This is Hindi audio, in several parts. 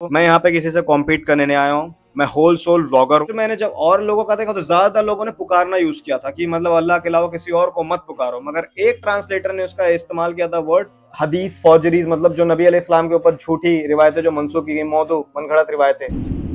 मैं यहाँ पे किसी से कॉम्पीट करने नहीं आया हूँ। मैं होल सोल व्लॉगर हूँ। मैंने जब और लोगों का देखा तो ज्यादातर लोगों ने पुकारना यूज किया था कि मतलब अल्लाह के अलावा किसी और को मत पुकारो, मगर एक ट्रांसलेटर ने उसका इस्तेमाल किया था वर्ड हदीस फॉर्जरीज, मतलब जो नबी अलैहि सलाम के ऊपर झूठी रिवायतें जो मंसूब की गई, मौदू मनगढ़ंत रिवायतें।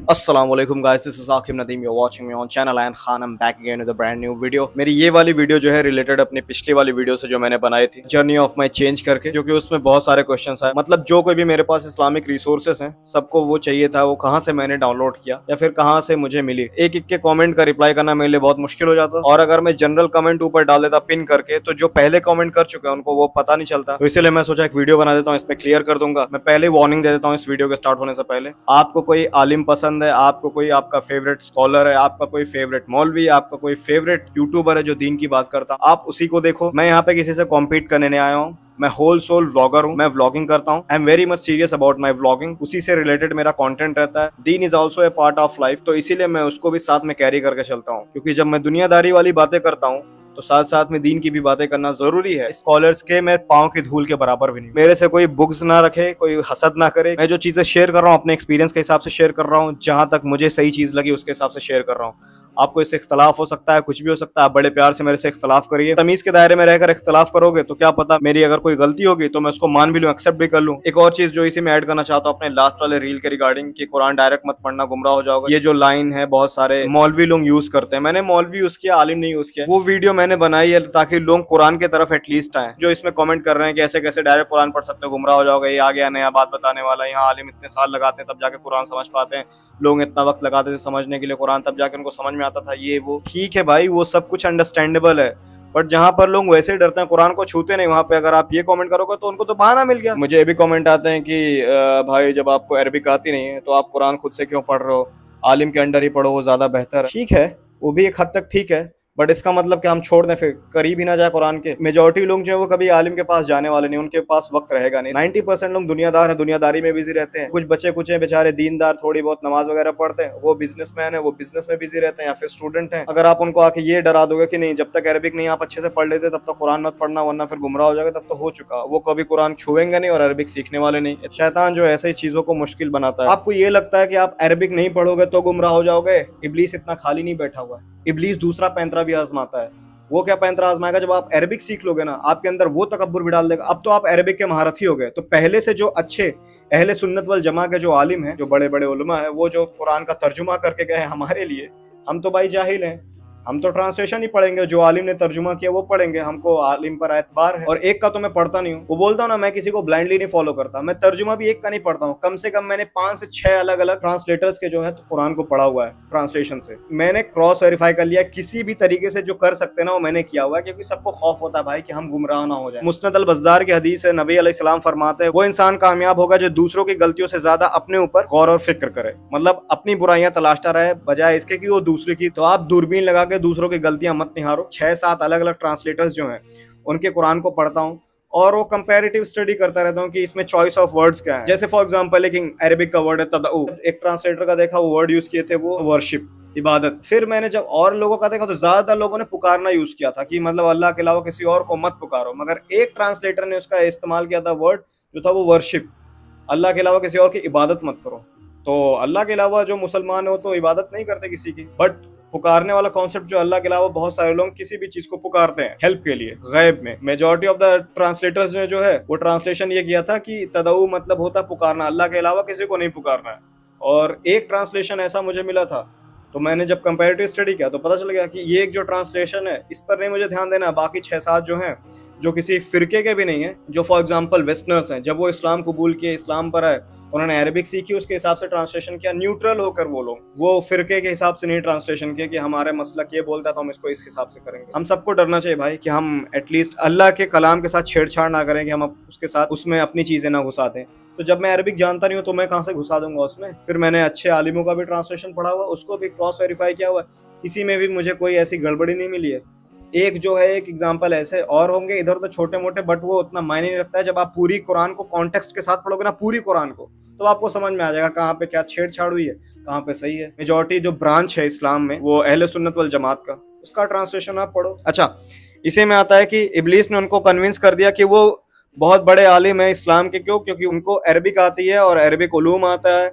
अस्सलामुअलैकुम guys, this is Aqib Nadeem, you are watching me on channel and Khan, I am back again with a brand new video. मेरी ये वाली वीडियो जो है रिलेटेड अपनी पिछली वाली वीडियो से जो मैंने बनाई थी जर्नी ऑफ माई चेंज करके, क्योंकि उसमें बहुत सारे क्वेश्चंस आए। मतलब जो कोई भी मेरे पास इस्लामिक रिसोर्सेस हैं सबको वो चाहिए था, वो कहाँ से मैंने डाउनलोड किया या फिर कहाँ से मुझे मिली। एक एक के कॉमेंट का रिप्लाई करना मेरे लिए बहुत मुश्किल हो जाता, और अगर मैं जनरल कमेंट ऊपर डाल देता पिन करके तो जो पहले कमेंट कर चुके हैं उनको वो पता नहीं चलता। तो इसलिए मैं सोचा एक वीडियो बना देता हूँ, इस पे क्लियर कर दूंगा। मैं पहले वार्निंग दे देता हूँ इस वीडियो के स्टार्ट होने से पहले, आपको कोई आलिम पसंद है, आपको कोई आपका फेवरेट स्कॉलर है, आपका कोई फेवरेट मौलवी, आपका कोई फेवरेट यूट्यूबर है जो दीन की बात करता, आप उसी को देखो। मैं यहाँ पे किसी से कॉम्पीट करने नहीं आया हूँ। मैं होल सोल व्लॉगर हूँ, मैं व्लॉगिंग करता हूँ। I am very much serious about my vlogging, उसी से रिलेटेड मेरा कंटेंट रहता है। दीन is also a part of life, तो इसीलिए मैं उसको भी साथ में कैरी करके चलता हूँ, क्योंकि जब मैं दुनियादारी वाली बातें करता हूँ तो साथ साथ में दीन की भी बातें करना जरूरी है। स्कॉलर्स के मैं पाँव की धूल के बराबर भी नहीं। मेरे से कोई बुक्स ना रखे, कोई हसद ना करे। मैं जो चीजें शेयर कर रहा हूँ अपने एक्सपीरियंस के हिसाब से शेयर कर रहा हूँ, जहां तक मुझे सही चीज लगी उसके हिसाब से शेयर कर रहा हूँ। आपको इससे इख्तलाफ हो सकता है, कुछ भी हो सकता है, आप बड़े प्यार से मेरे से इख्तलाफ करिए। तमीज के दायरे में रहकर इख्तलाफ करोगे तो क्या पता मेरी अगर कोई गलती होगी तो मैं उसको मान भी लूं, एक्सेप्ट भी कर लूं। एक और चीज जो इसी में ऐड करना चाहता हूँ अपने लास्ट वाले रील के रिगार्डिंग कि कुरान डायरेक्ट मत पढ़ना, गुमराह हो जाओगे। ये जो लाइन है बहुत सारे मौलवी लोग यूज करते हैं, मैंने मौलवी यूज किया, आलिम नहीं यूज किया। वो वीडियो मैंने बनाई है ताकि लोग कुरान की तरफ एटलीस्ट आए। जो इसमें कमेंट कर रहे हैं कि ऐसे कैसे डायरेक्ट कुरान पढ़ सकते हो, गुमराह हो जाओगे, ये आ गया नया बात बताने वाला, यहाँ आलिम इतने साल लगाते हैं तब जाके कुरान समझ पाते हैं, लोग इतना वक्त लगाते थे समझने के लिए कुरान तब जाके उनको समझ में आता था, ये वो। ठीक है भाई, वो सब कुछ अंडरस्टैंडेबल है, बट जहां पर लोग वैसे ही डरते हैं, कुरान को छूते नहीं, वहां पे अगर आप ये कमेंट करोगे तो उनको तो बहाना मिल गया। मुझे ये भी कमेंट आते हैं कि भाई जब आपको अरबिक आती नहीं है तो आप कुरान खुद से क्यों पढ़ रहे हो, आलिम के अंडर ही पढ़ो, वो ज्यादा बेहतर है। ठीक है, वो भी एक हद तक ठीक है, बट इसका मतलब कि हम छोड़ दें, फिर करीब ही ना जाए कुरान के। मेजोरिटी लोग जो है वो कभी आलिम के पास जाने वाले नहीं, उनके पास वक्त रहेगा नहीं। 90% लोग दुनियादार हैं, दुनियादारी में बिजी रहते हैं। कुछ बच्चे कुछ हैं बेचारे दीनदार, थोड़ी बहुत नमाज वगैरह पढ़ते हैं, वो बिजनेसमैन है, वो बिजनेस में बिजी रहते हैं, या फिर स्टूडेंट हैं। अगर आप उनको आके ये डरा दोगे कि नहीं जब तक अरबिक नहीं आप अच्छे से पढ़ लेते तब तक कुरान मत पढ़ना वरना फिर गुमराह हो जाएगा, तब तो हो चुका। वो कभी कुरान छुएंगे नहीं और अरबिक सीखने वाले नहीं। शैतान जो ऐसे ही चीजों को मुश्किल बनाता है। आपको ये लगता है कि आप अरबिक नहीं पढ़ोगे तो गुमराह हो जाओगे, इब्लीस इतना खाली नहीं बैठा हुआ है। इब्लीस दूसरा पैंतरा भी आजमाता है। वो क्या पैंतरा आजमाएगा, जब आप अरबिक सीख लोगे ना आपके अंदर वो तकब्बुर भी डाल देगा। अब तो आप अरबिक के महारथी हो गए, तो पहले से जो अच्छे अहले सुन्नत वल जमा के जो आलिम हैं, जो बड़े बड़े उलमा है, वो जो कुरान का तर्जुमा करके गए हमारे लिए, हम तो भाई जाहिल हैं, हम तो ट्रांसलेशन ही पढ़ेंगे, जो आलिम ने तर्जुमा किया वो पढ़ेंगे, हमको आलिम पर एतबार है। और एक का तो मैं पढ़ता नहीं हूँ, वो बोलता हूँ ना मैं किसी को ब्लाइंडली नहीं फॉलो करता, मैं तर्जुमा भी एक का नहीं पढ़ता हूँ, कम से कम मैंने 5 से 6 अलग अलग ट्रांसलेटर्स के जो है तो कुरान को पढ़ा हुआ है ट्रांसलेशन से। मैंने क्रॉस वेरीफाई कर लिया, किसी भी तरीके से जो कर सकते ना वो मैंने किया हुआ है, क्योंकि सबको खौफ होता है भाई कि हम गुमराह ना हो जाए। मुस्नद अल बज़्ज़ार की हदीस है, नबी अलैहिस्सलाम फरमाते हैं वो इंसान कामयाब होगा जो दूसरों की गलतियों से ज्यादा अपने ऊपर गौर और फिक्र करे, मतलब अपनी बुराइयां तलाशता रहे बजाय इसके कि वो दूसरे की। तो आप दूरबीन लगा के दूसरों की गलतियां मत निहारो। 6-7 अलग अलग ट्रांसलेटर्स जो हैं उनके कुरान को पढ़ता हूँ और वो कंपैरेटिव स्टडी करता रहता हूँ कि इसमें चॉइस ऑफ वर्ड्स क्या है। जैसे फॉर एग्जांपल एक अरबिक का वर्ड है तदऊ, एक ट्रांसलेटर का देखा वो वर्ड यूज किए थे वो वर्शिप, इबादत। फिर मैंने जब और लोगों का देखा तो ज्यादातर लोगों ने पुकारना यूज किया था कि मतलब अल्लाह के अलावा किसी और को मत पुकारो, मगर एक ट्रांसलेटर ने उसका इस्तेमाल किया था वर्ड जो था वो वर्शिप, अल्लाह के अलावा किसी और की इबादत मत करो। तो अल्लाह के अलावा जो मुसलमान हो तो इबादत नहीं करते किसी की, बट पुकारने वाला कॉन्सेप्ट जो अल्लाह के अलावा बहुत सारे लोग किसी भी चीज को पुकारते हैं हेल्प के लिए गैब में। मेजॉरिटी ऑफ द ट्रांसलेटर्स ने जो है वो ट्रांसलेशन ये किया था कि तदऊ मतलब होता पुकारना, अल्लाह के अलावा किसी को नहीं पुकारना है। और एक ट्रांसलेशन ऐसा मुझे मिला था, तो मैंने जब कंपैरेटिव स्टडी किया तो पता चल गया कि ये एक जो ट्रांसलेशन है इस पर नहीं मुझे ध्यान देना, बाकी 6-7 जो हैं जो किसी फिरके के भी नहीं है, जो फॉर एग्जांपल वेस्टर्नर्स हैं, जब वो इस्लाम कबूल किए, इस्लाम पर आए, उन्होंने अरबिक सीखी, उसके हिसाब से ट्रांसलेशन किया, न्यूट्रल होकर वो लोग, वो फिरके के हिसाब से नहीं ट्रांसलेशन किया कि हमारे मसलक ये बोलता है तो हम इसको इस हिसाब से करेंगे। हम सबको डरना चाहिए भाई कि हम एटलीस्ट अल्लाह के कलाम के साथ छेड़छाड़ ना करें, कि हम उसके साथ उसमें अपनी चीजें ना घुसा दें। तो जब मैं अरबिक जानता नहीं हूँ तो मैं कहाँ से घुसा दूंगा उसमें। फिर मैंने अच्छे आलिमों का भी ट्रांसलेशन पढ़ा हुआ, उसको भी क्रॉस वेरीफाई किया हुआ, किसी में भी मुझे कोई ऐसी गड़बड़ी नहीं मिली है। एक जो है एक एग्जांपल ऐसे और होंगे इधर तो छोटे मोटे, बट वो उतना मायने नहीं रखता है। जब आप पूरी कुरान को कॉन्टेक्स्ट के साथ पढ़ोगे ना, पूरी कुरान को, तो आपको समझ में आ जाएगा कहाँ पे क्या छेड़छाड़ हुई है, कहाँ पे सही है। मेजॉरिटी जो ब्रांच है इस्लाम में वो अहले सुन्नत वल जमात का, उसका ट्रांसलेशन आप पढ़ो। अच्छा, इसी में आता है कि इब्लीस ने उनको कन्विंस कर दिया कि वो बहुत बड़े आलिम है इस्लाम के। क्यों? क्योंकि उनको अरबिक आती है और अरबिक उलूम आता है,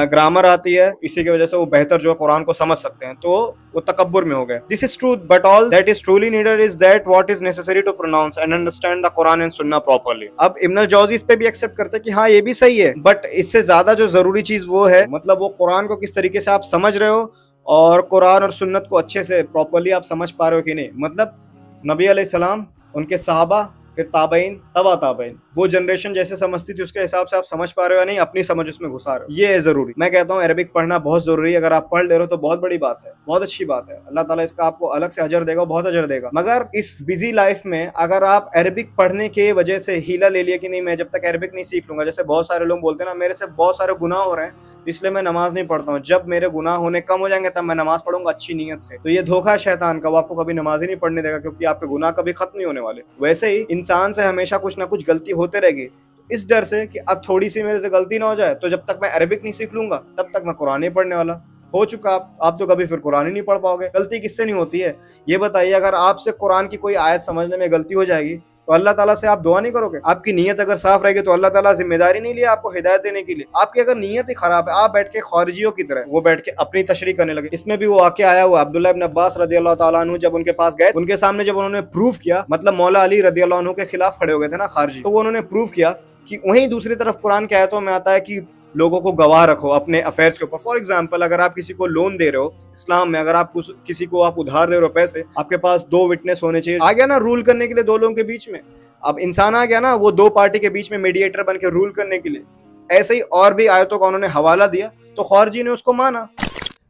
ग्रामर आती है, इसी की वजह से वो बेहतर जो है कुरान को समझ सकते हैं। तो वो तकब्बुर में हो गए। This is true, but all that is truly needed is that what is necessary to pronounce and understand the Quran and Sunnah properly. अब इब्न अल जौजी इस पे भी एक्सेप्ट करते हैं कि हाँ ये भी सही है, बट इससे ज्यादा जो जरूरी चीज वो है, मतलब वो कुरान को किस तरीके से आप समझ रहे हो और कुरान और सुन्नत को अच्छे से प्रॉपर्ली आप समझ पा रहे हो कि नहीं। मतलब नबी अलैहिस्सलाम, उनके सहाबा, फिर ताबईन, तबा ताबईन, वो जनरेशन जैसे समझती थी उसके हिसाब से आप समझ पा रहे हो या नहीं, अपनी समझ उसमें घुसा रहे हो, ये है जरूरी। मैं कहता हूँ अरबिक पढ़ना बहुत जरूरी है। अगर आप पढ़ ले रहे हो तो बहुत बड़ी बात है, बहुत अच्छी बात है। अल्लाह ताला इसका आपको अलग से अजर देगा, बहुत अजर देगा। मगर इस बिजी लाइफ में अगर आप अरबिक पढ़ने के वजह से हीला ले लिया कि नहीं मैं जब तक अरबिक नहीं सीख लूंगा, जैसे बहुत सारे लोग बोलते हैं ना मेरे से बहुत सारे गुनाह हो रहे हैं इसलिए मैं नमाज नहीं पढ़ता हूँ, जब मेरे गुनाह होने कम हो जाएंगे तब मैं नमाज पढ़ूंगा अच्छी नीयत से, तो ये धोखा है शैतान का। वो आपको कभी नमाज ही नहीं पढ़ने देगा, क्योंकि आपके गुनाह कभी खत्म नहीं होने वाले। वैसे ही इंसान से हमेशा कुछ ना कुछ गलती होते रहेगी, इस डर से कि अब थोड़ी सी मेरे से गलती ना हो जाए, तो जब तक मैं अरबिक नहीं सीख लूंगा तब तक मैं कुरान नहीं पढ़ने वाला। हो चुका आप तो कभी फिर कुरान ही नहीं पढ़ पाओगे। गलती किससे नहीं होती है ये बताइए? अगर आपसे कुरान की कोई आयत समझने में गलती हो जाएगी तो अल्लाह ताला से आप दुआ नहीं करोगे? आपकी नीयत अगर साफ रहेगी तो अल्लाह ताला जिम्मेदारी नहीं लिया आपको हिदायत देने के लिए। आपकी अगर नीयत ही खराब है, आप बैठ के खारिजियों की तरह वो बैठ के अपनी तशरीह करने लगे। इसमें भी वो वाक़या आया हुआ अब्दुल्ला इब्न अब्बास रदियल्लाहु ताला अन्हु जब उनके पास गए, उनके सामने जब उन्होंने प्रूफ किया, मतलब मौला अली रदियल्लाहु अन्हु के खिलाफ खड़े हो गए थे ना खारिजी, तो वो उन्होंने प्रूफ किया कि वहीं दूसरी तरफ कुरान की आयतों में आता है कि लोगों को गवाह रखो अपने अफेयर्स के ऊपर। फॉर एग्जाम्पल, अगर आप किसी को लोन दे रहे हो इस्लाम में, अगर आप किसी को आप उधार दे रहे हो पैसे, आपके पास 2 विटनेस होने चाहिए। आ गया ना रूल करने के लिए 2 लोगों के बीच में, अब इंसान आ गया ना वो 2 पार्टी के बीच में मीडिएटर बन के रूल करने के लिए। ऐसे ही और भी आयतों का उन्होंने हवाला दिया तो खारिजी ने उसको माना।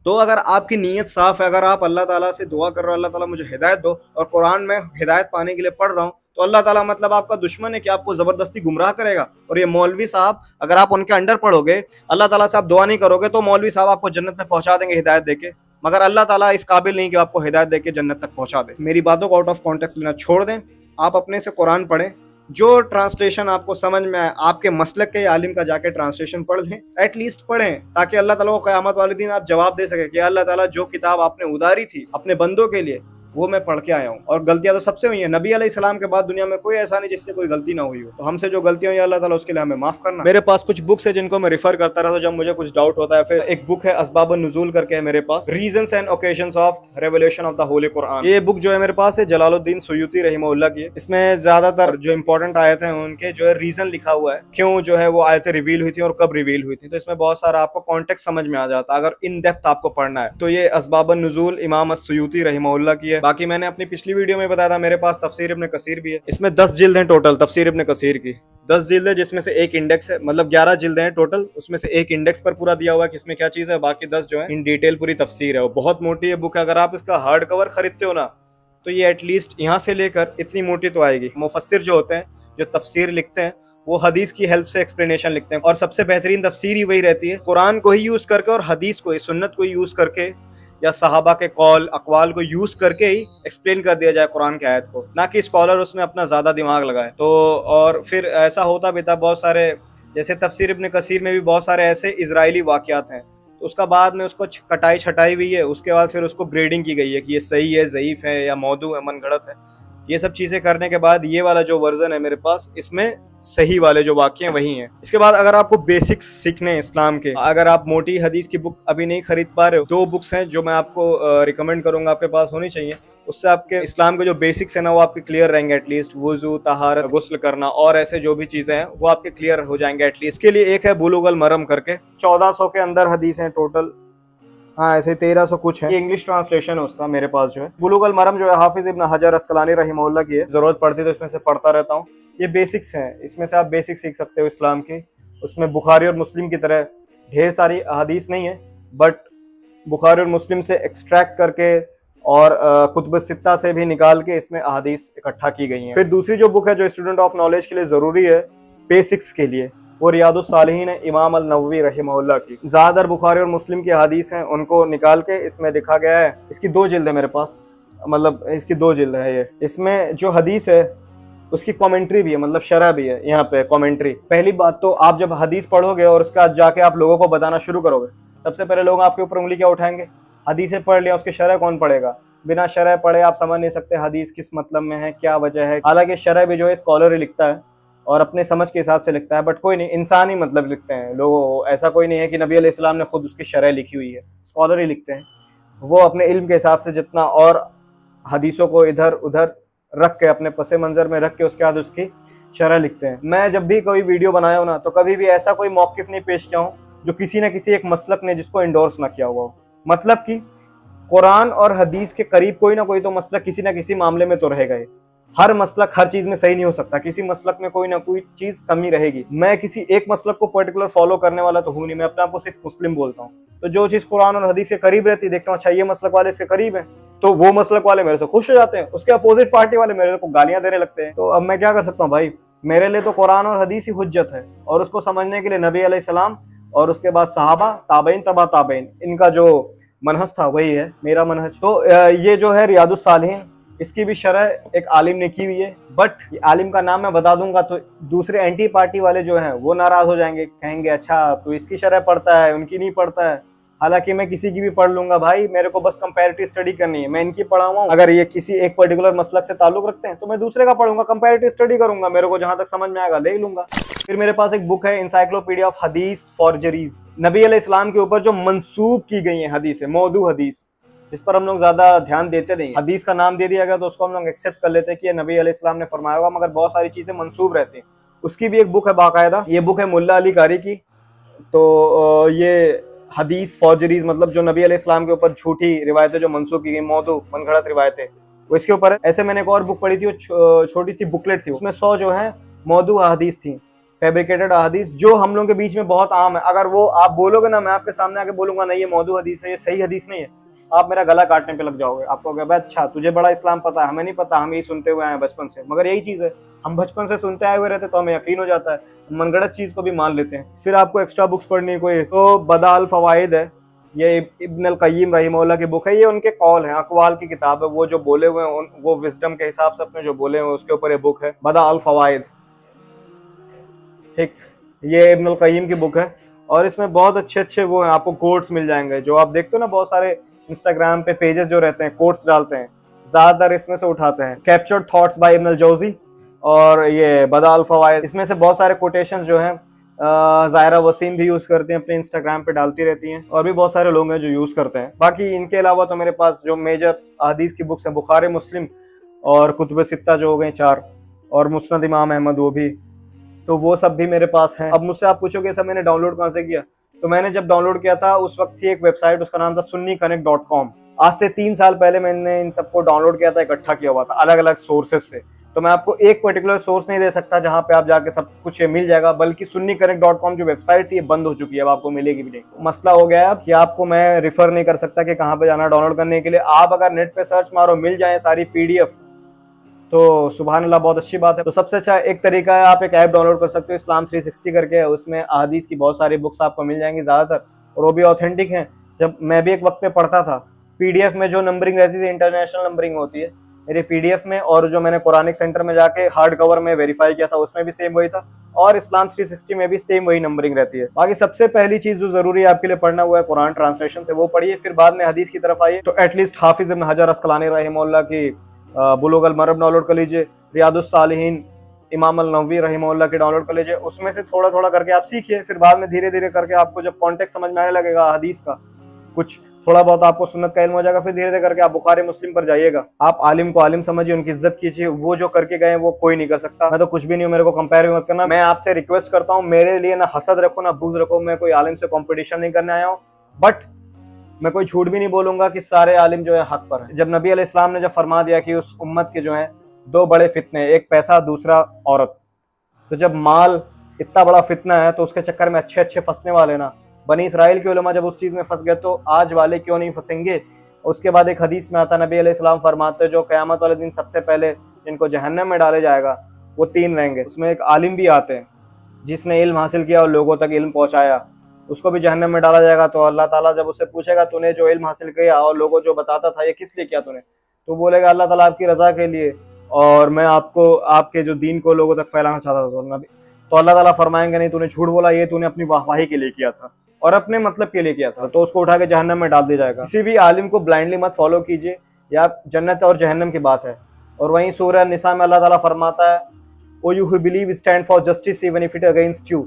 तो अगर आपकी नीयत साफ है, अगर आप अल्लाह ताला से दुआ कर रहे हो अल्लाह ताला मुझे हिदायत दो, और कुरान में हिदायत पाने के लिए पढ़ रहा हूँ, तो अल्लाह ताला मतलब आपका दुश्मन है कि आपको जबरदस्ती गुमराह करेगा। और ये मौलवी साहब, अगर आप उनके अंडर पढ़ोगे, अल्लाह ताला से आप दुआ नहीं करोगे, तो मौलवी साहब आपको जन्नत में पहुंचा देंगे हिदायत देके, मगर अल्लाह ताला इस काबिल नहीं कि आपको हिदायत देके जन्नत तक पहुंचा दे। मेरी बातों को आउट ऑफ कॉन्टेक्स्ट लेना छोड़ दें, आप अपने से कुरान पढ़ें, जो ट्रांसलेशन आपको समझ में आए, आपके मसलक के आलिम का जाके ट्रांसलेशन पढ़ लें, एटलीस्ट पढ़ें, ताकि अल्लाह ताला को क़यामत वाले दिन आप जवाब दे सके कि अल्लाह ताला जो किताब आपने उतारी थी अपने बंदों के लिए वो मैं पढ़ के आया हूँ। और गलतियां तो सबसे हुई हैं, नबी अलैहिस्सलाम के बाद दुनिया में कोई ऐसा नहीं जिससे कोई गलती ना हुई हो। तो हमसे जो गलतियां हुई अल्लाह ताला उसके लिए हमें माफ करना। मेरे पास कुछ बुक्स है जिनको मैं रिफर करता रहता हूं जब मुझे कुछ डाउट होता है। फिर एक बुक है असबाब नुज़ूल करके है मेरे पास, reasons and occasions of revelation of the holy Quran. ये बुक जो है मेरे पास है जलालुद्दीन सुयूती रहमहुल्लाह की। इसमें ज्यादातर जो इंपॉर्टेंट आयत है उनके जो है रीजन लिखा हुआ है, क्यों जो है वो आयतें रिवील हुई थी और कब रिवील हुई थी। तो इसमें बहुत सारा आपको कॉन्टेक्स्ट समझ में आ जाता है अगर इन डेप्थ आपको पढ़ना है। तो ये असबाब नुज़ूल इमाम सुयूती रहमहुल्लाह की है। बाकी मैंने अपनी पिछली वीडियो में बताया था मेरे पास तफसीर इब्न कसीर भी है। इसमें 10 जिल्द हैं टोटल तफसीर इब्न कसीर की, 10 जिल्द है जिसमें से एक इंडेक्स है, मतलब 11 जिल्द हैं टोटल, उसमें से एक इंडेक्स पर पूरा दिया हुआ है कि इसमें क्या चीज है, बाकी 10 जो है इन डिटेल पूरी तफसीर है। वो बहुत मोटी है बुक है, अगर आप इसका हार्ड कवर खरीदते हो ना तो ये एटलीस्ट यहाँ से लेकर इतनी मोटी तो आएगी। मुफस्सिर जो होते हैं जो तफसीर लिखते हैं वो हदीस की हेल्प से एक्सप्लेनेशन लिखते हैं, और सबसे बेहतरीन तफसीर ही वही रहती है, कुरान को ही यूज करके और हदीस को ही, सुन्नत को ही यूज करके या सहाबा के कौल अकवाल को यूज करके ही एक्सप्लेन कर दिया जाए कुरान की आयत को, ना कि स्कॉलर उसमें अपना ज्यादा दिमाग लगाए। तो और फिर ऐसा होता भी था बहुत सारे, जैसे तफसीर इब्न कसीर में भी बहुत सारे ऐसे इजराइली वाक़यात हैं, तो उसका बाद में उसको कटाई छटाई हुई है, उसके बाद फिर उसको ग्रेडिंग की गई है कि ये सही है, ज़ईफ़ है या मौदू है, मनगढ़ंत है। ये सब चीज़ें करने के बाद ये वाला जो वर्जन है मेरे पास, इसमें सही वाले जो वाक़े हैं वही हैं। इसके बाद अगर आपको बेसिक्स सीखने हैं इस्लाम के, अगर आप मोटी हदीस की बुक अभी नहीं खरीद पा रहे हो, 2 बुक्स हैं जो मैं आपको रिकमेंड करूंगा आपके पास होनी चाहिए। उससे आपके इस्लाम के जो बेसिक्स है ना वो आपके क्लियर रहेंगे, एटलीस्ट वुजू, तहारत, गुस्ल करना और ऐसे जो भी चीज़ें हैं वो आपके क्लियर हो जाएंगे एटलीस्ट। के लिए एक है बुलुगुल मरम करके, 1400 के अंदर हदीस हैं टोटल, हाँ ऐसे 1300 कुछ है, ये इंग्लिश ट्रांसलेशन है उसका मेरे पास जो है। बुलुगुल मरम जो है हाफिज इब्न हजर अस्कलानी रहमहुल्लाह की है, जरूरत पड़ती तो इसमें से पढ़ता रहता हूँ। ये बेसिक्स हैं, इसमें से आप बेसिक सीख सकते हो इस्लाम की। उसमें बुखारी और मुस्लिम की तरह ढेर सारी अहादीस नहीं है, बट बुखारी और मुस्लिम से एक्सट्रैक्ट करके और कुतुब सित्ता से भी निकाल के इसमें अहादीस इकट्ठा की गई हैं। फिर दूसरी जो बुक है जो स्टूडेंट ऑफ नॉलेज के लिए ज़रूरी है बेसिक्स के लिए, वो रियादुस सालिहीन है इमाम अल नववी रहमहुल्लाह की। ज़्यादातर बुखारी और मुस्लिम की हदीस हैं, उनको निकाल के इसमें लिखा गया है। इसकी 2 जिल्द है मेरे पास, मतलब इसकी 2 जिल्द है ये। इसमें जो हदीस है उसकी कमेंट्री भी है, मतलब शरह भी है यहाँ पे कमेंट्री। पहली बात तो आप जब हदीस पढ़ोगे और उसका जाके आप लोगों को बताना शुरू करोगे, सबसे पहले लोग आपके ऊपर उंगली क्या उठाएंगे, हदीसें पढ़ लिया उसके शरह कौन पढ़ेगा, बिना शरह पढ़े आप समझ नहीं सकते हदीस किस मतलब में है, क्या वजह है। हालांकि शरह भी जो है स्कॉलर ही लिखता है, और अपने समझ के हिसाब से लिखता है, बट कोई नहीं, इंसान ही मतलब लिखते हैं लोगों, ऐसा कोई नहीं है कि नबी अलैहिस्सलाम ने खुद उसकी शरह लिखी हुई है, स्कॉलर ही लिखते हैं। वो अपने इल्म के हिसाब से जितना, और हदीसों को इधर उधर रख के, अपने पसे मंजर में रख के उसके बाद उसकी शरह लिखते हैं। मैं जब भी कोई वीडियो बनाया हूं ना, तो कभी भी ऐसा कोई मौकिफ नहीं पेश किया हूँ जो किसी न किसी एक मसलक ने जिसको इंडोर्स ना किया हुआ हो। मतलब कि कुरान और हदीस के करीब कोई ना कोई तो मसलक किसी ना किसी मामले में तो रहेगा ही। हर मसलक हर चीज में सही नहीं हो सकता, किसी मसलक में कोई ना कोई चीज कमी रहेगी। मैं किसी एक मसलक को पर्टिकुलर फॉलो करने वाला तो हूं नहीं, मैं अपने आप को सिर्फ मुस्लिम बोलता हूँ। तो जो चीज कुरान और हदीस के करीब रहती है, देखता हूँ अच्छा ये मसलक वाले इसके करीब है, तो वो मसलक वाले मेरे से खुश हो जाते हैं, उसके अपोजिट पार्टी वाले मेरे को गालियां देने लगते हैं। तो अब मैं क्या कर सकता हूँ भाई, मेरे लिए तो कुरान और हदीस ही हुज्जत है, और उसको समझने के लिए नबी अलैहिस्सलाम और उसके बाद सहाबा, ताबईन, तबा ताबईन, इनका जो मनहज था वही है मेरा मनहज। तो ये जो है रियादुस सालिहीन, इसकी भी शरह एक आलिम ने की हुई है, बट आलिम का नाम मैं बता दूंगा तो दूसरे एंटी पार्टी वाले जो हैं वो नाराज हो जाएंगे, कहेंगे अच्छा तो इसकी शरह पढ़ता है, उनकी नहीं पढ़ता है। हालांकि मैं किसी की भी पढ़ लूंगा भाई, मेरे को बस कंपैरेटिव स्टडी करनी है, मैं इनकी पढ़ाऊंगा। अगर ये किसी एक पर्टिकुलर मसलक से ताल्लुक रखते हैं तो मैं दूसरे का पढ़ूंगा, कंपैरेटिव स्टडी करूंगा, मेरे को जहां तक समझ में आएगा ले लूंगा। फिर मेरे पास एक बुक है, इंसाइक्लोपीडिया ऑफ हदीस फॉर्जरीज, नबी अलैहिस्सलाम के ऊपर जो मंसूब की गई है हदीस है, मौदू हदीस, जिस पर हम लोग ज्यादा ध्यान देते नहीं। हदीस का नाम दे दिया गया तो उसको हम लोग एक्सेप्ट कर लेते हैं कि ये नबी अलैहिस्सलाम ने फरमाया होगा, मगर बहुत सारी चीजें मंसूब रहती हैं। उसकी भी एक बुक है बाकायदा, ये बुक है मुल्ला अली कारी की। तो ये हदीस फॉर्जरीज मतलब जो नबी अलैहिस्सलाम के ऊपर झूठी रिवायतें जो मंसूब की गई, मौदू मनगढ़ंत रिवायतें, वो इसके ऊपर है। ऐसे मैंने एक और बुक पढ़ी थी, वो छोटी सी बुकलेट थी, उसमें 100 जो है मौदू अहादीस थी, फैब्रिकेटेड अहादीस, जो हम लोगों के बीच में बहुत आम है। अगर वो आप बोलोगे ना, मैं आपके सामने आके बोलूंगा नहीं ये मौदू हदीस है, ये सही हदीस नहीं है, आप मेरा गला काटने पे लग जाओगे। आपको कहोगे अच्छा तुझे बड़ा इस्लाम पता है, हमें नहीं पता, हम यही सुनते हुए आए हैं बचपन से। मगर यही चीज है, हम बचपन से सुनते आए हुए रहते तो हमें यकीन हो जाता है, मनगढ़ंत चीज को भी मान लेते हैं। फिर आपको एक्स्ट्रा बुक्स पढ़नी कोई तो बदाल फवाइद है, ये इब्न अल क़य्यिम रहिमहुल्लाह की बुक है, ये उनके कौल है, अक़वाल की किताब है, वो जो बोले हुए हैं वो विजडम के हिसाब से अपने जो बोले हुए उसके ऊपर ये बुक है, बदाल फवाइद। ठीक, ये इब्न अल क़य्यिम की बुक है, और इसमें बहुत अच्छे अच्छे वो हैं, आपको कोट्स मिल जाएंगे, जो आप देखते हो ना बहुत सारे इंस्टाग्राम पे पेजेस जो रहते हैं कोट्स डालते हैं, ज्यादातर इसमें से उठाते हैं। कैप्चर्ड थॉट्स बाय इब्न अल जौजी और ये बदाल फवाइद, इसमें से बहुत सारे कोटेशंस जो हैं ज़ायरा वसीम भी यूज करती हैं, अपने इंस्टाग्राम पे डालती रहती हैं, और भी बहुत सारे लोग हैं जो यूज करते हैं। बाकी इनके अलावा तो मेरे पास जो मेजर हदीस की बुक्स हैं, बुखारी, मुस्लिम और कुतुब सित्ता जो हो गए 4, और मुस्नद इमाम अहमद वो भी, तो वो सब भी मेरे पास हैं। अब मुझसे आप पूछोगे सब मैंने डाउनलोड कहाँ से किया, तो मैंने जब डाउनलोड किया था उस वक्त थी एक वेबसाइट, उसका नाम था sunniconnect.com। आज से 3 साल पहले मैंने इन सबको डाउनलोड किया था, इकट्ठा किया हुआ था अलग अलग सोर्सेज से। तो मैं आपको एक पर्टिकुलर सोर्स नहीं दे सकता जहां पे आप जाके सब कुछ ये मिल जाएगा, बल्कि sunniconnect.com जो वेबसाइट थी ये बंद हो चुकी है, अब आपको मिलेगी भी नहीं। मसला हो गया है अब कि आपको मैं रिफर नहीं कर सकता कि कहाँ पे जाना डाउनलोड करने के लिए। आप अगर नेट पे सर्च मारो मिल जाए सारी PDF, तो सुभान अल्लाह, बहुत अच्छी बात है। तो सबसे अच्छा एक तरीका है, आप एक ऐप डाउनलोड कर सकते हो इस्लाम 360 करके, उसमें अहादीस की बहुत सारी बुक्स आपको मिल जाएंगी ज्यादातर, और वो भी ऑथेंटिक हैं। जब मैं भी एक वक्त पे पढ़ता था, PDF में जो नंबरिंग रहती थी इंटरनेशनल नंबरिंग होती है मेरी PDF में, और जो मैंने कुरानिक सेंटर में जाके हार्ड कवर में वेरीफाई किया था उसमें भी सेम वही था, और इस्लाम 360 में भी सेम वही नंबरिंग रहती है। बाकी सबसे पहली चीज जो जरूरी है आपके लिए पढ़ना हुआ है कुरान ट्रांसलेशन से, वो पढ़िए, फिर बाद में हदीस की तरफ आइए। तो एटलीस्ट हाफिज इब्न हजर अस्कलानी रहमहुल्लाह की बुलूग अल मरम डाउनलोड कर लीजिए, रियादुस सालिहीन इमाम अल नववी रहमहुल्लाह की डाउनलोड कर लीजिए, उसमें से थोड़ा थोड़ा करके आप सीखिए। फिर बाद में धीरे धीरे करके आपको जब कॉन्टेक्स्ट समझ में आने लगेगा हदीस का, कुछ थोड़ा बहुत आपको सुन्नत का इल्म हो जाएगा, फिर धीरे धीरे करके आप बुखारी मुस्लिम पर जाइएगा। आप आलिम को आलिम समझिए, उनकी इज्जत कीजिए, वो जो करके गए वो कोई नहीं कर सकता। मैं तो कुछ भी नहीं हूँ, मेरे को कंपेयर भी मत करना। मैं आपसे रिक्वेस्ट करता हूँ, मेरे लिए ना हसद रखो ना बूझ रखो, मैं कोई आलिम से कॉम्पिटिशन नहीं करने आया हूँ, बट मैं कोई झूठ भी नहीं बोलूंगा कि सारे आलिम जो है हक पर है। जब नबी अलैहिस्सलाम ने जब फरमा दिया कि उस उम्मत के जो है 2 बड़े फितने, एक पैसा दूसरा औरत, तो जब माल इतना बड़ा फितना है तो उसके चक्कर में अच्छे अच्छे फंसने वाले ना, बनी इसराइल के उलमा जब उस चीज में फंस गए तो आज वाले क्यों नहीं फंसेंगे। उसके बाद एक हदीस में आता, नबी अलैहिस्सलाम फरमाते जो क़यामत वाले दिन सबसे पहले जिनको जहन्नम में डाले जाएगा वो 3 रहेंगे। उसमें एक आलिम भी आते हैं जिसने इल्म हासिल किया और लोगों तक इल्म पहुंचाया, उसको भी जहन्नम में डाला जाएगा। तो अल्लाह ताला जब उससे पूछेगा तूने जो इल्म हासिल किया और लोगों जो बताता था ये किस लिए किया तूने, तो बोलेगा अल्लाह ताला आपकी रजा के लिए, और मैं आपको आपके जो दीन को लोगों तक फैलाना चाहता था। तो अल्लाह ताला फरमाएंगे नहीं तूने झूठ बोला, ये तूने अपनी वाहवाही के लिए किया था और अपने मतलब के लिए किया था, तो उसको उठा के जहन्नम में डाल दिया जाएगा। किसी भी आलिम को ब्लाइंडली मत फॉलो कीजिए, या जन्नत और जहन्नम की बात है। और वहीं सूरह निसा में अल्लाह ताला फरमाता है O you who believe stand for justice even if it against you.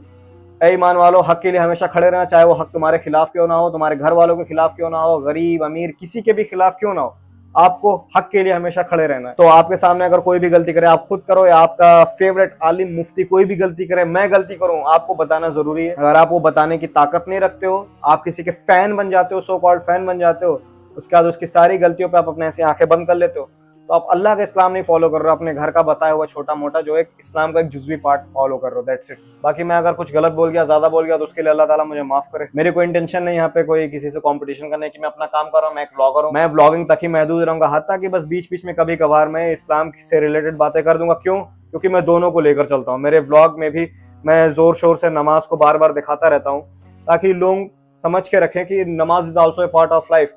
ऐ ईमान वालों, हक के लिए हमेशा खड़े रहना, चाहे वो हक तुम्हारे खिलाफ क्यों ना हो, तुम्हारे घर वालों के खिलाफ क्यों ना हो, गरीब अमीर किसी के भी खिलाफ क्यों ना हो, आपको हक के लिए हमेशा खड़े रहना है। तो आपके सामने अगर कोई भी गलती करे, आप खुद करो या आपका फेवरेट आलिम मुफ्ती कोई भी गलती करे, मैं गलती करूं, आपको बताना जरूरी है। अगर आप वो बताने की ताकत नहीं रखते हो, आप किसी के फैन बन जाते हो, सो कॉल्ड फैन बन जाते हो, उसके बाद उसकी सारी गलतियों पे आप अपने ऐसे आंखें बंद कर लेते हो, तो आप अल्लाह का इस्लाम नहीं फॉलो कर रहे हो, अपने घर का बताया हुआ छोटा मोटा जो एक इस्लाम का एक जुज़वी पार्ट फॉलो कर रहे हो, दैट्स इट। बाकी मैं अगर कुछ गलत बोल गया, ज्यादा बोल गया, तो उसके लिए अल्लाह ताला मुझे माफ करे। मेरी कोई इंटेंशन नहीं यहाँ पे कोई किसी से कंपटीशन करने की, मैं अपना काम कर रहा हूँ, मैं एक व्लॉगर हूँ, मैं व्लॉगिंग तक ही महदूद रहूंगा, हत्ता कि बस बीच बीच में कभी कभार मैं इस्लाम से रिलेटेड बातें कर दूंगा। क्यों? क्योंकि मैं दोनों को लेकर चलता हूँ। मेरे व्लॉग में भी मैं जोर शोर से नमाज को बार बार दिखाता रहता हूँ, ताकि लोग समझ के रखें कि नमाज is also a part of life.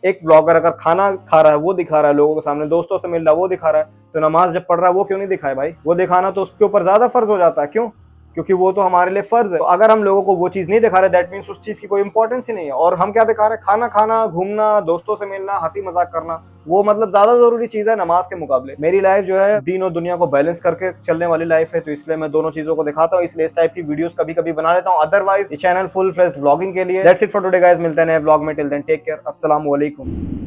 एक व्लॉगर अगर खाना खा रहा है वो दिखा रहा है लोगों के सामने, दोस्तों से मिल रहा है वो दिखा रहा है, तो नमाज जब पढ़ रहा है वो क्यों नहीं दिखाए भाई? वो दिखाना तो उसके ऊपर ज्यादा फर्ज हो जाता है। क्यों? क्योंकि वो तो हमारे लिए फर्ज है। तो अगर हम लोगों को वो चीज नहीं दिखा रहे, दैट मीन्स उस चीज की कोई इंपॉर्टेंस ही नहीं है। और हम क्या दिखा रहे हैं? खाना खाना, घूमना, दोस्तों से मिलना, हंसी मजाक करना, वो मतलब ज्यादा जरूरी चीज है नमाज के मुकाबले। मेरी लाइफ जो है दीन और दुनिया को बैलेंस करके चलने वाली लाइफ है, तो इसलिए मैं दोनों चीजों को दिखाता हूँ, इसलिए इस टाइप की वीडियोस कभी कभी बना लेता हूँ। अदरवाइज ये चैनल फुल फ्लेज्ड व्लॉगिंग के लिए। That's it for today guys, मिलते हैं नए व्लॉग में। टिल देन टेक केयर, अस्सलाम वालेकुम।